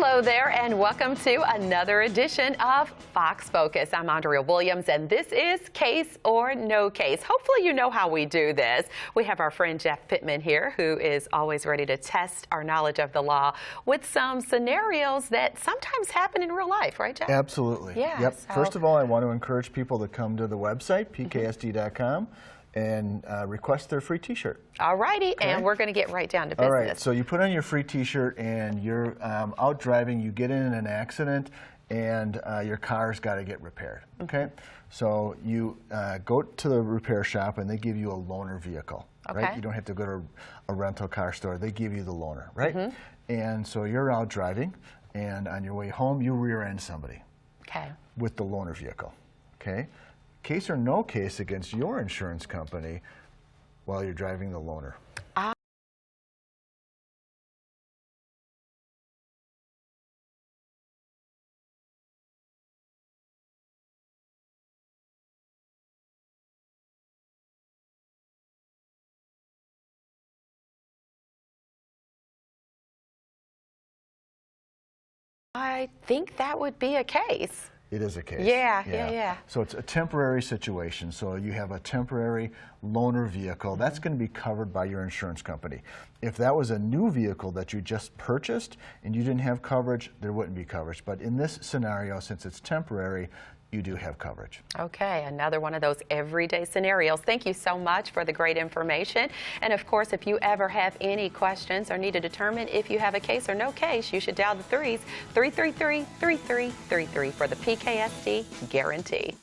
Hello there, and welcome to another edition of Fox Focus. I'm Andrea Williams, and this is Case or No Case. Hopefully you know how we do this. We have our friend Jeff Pitman here, who is always ready to test our knowledge of the law with some scenarios that sometimes happen in real life, right, Jeff? Absolutely. Yeah. Yep. So First of all, I want to encourage people to come to the website, pksd.com, and request their free T-shirt. All righty, Okay. and we're going to get right down to business. All right, so you put on your free T-shirt and you're out driving, you get in an accident, and your car's got to get repaired, okay? So you go to the repair shop and they give you a loaner vehicle, right? Okay. You don't have to go to a rental car store. They give you the loaner, right? And so you're out driving, and on your way home, you rear-end somebody with the loaner vehicle, okay? Case or no case against your insurance company while you're driving the loaner? I think that would be a case. It is a case. Yeah. So it's a temporary situation. So you have a temporary loaner vehicle. That's going to be covered by your insurance company. If that was a new vehicle that you just purchased and you didn't have coverage, there wouldn't be coverage. But in this scenario, since it's temporary, you do have coverage. Okay, another one of those everyday scenarios. Thank you so much for the great information. And of course, if you ever have any questions or need to determine if you have a case or no case, you should dial the 333-3333 for the PKSD guarantee.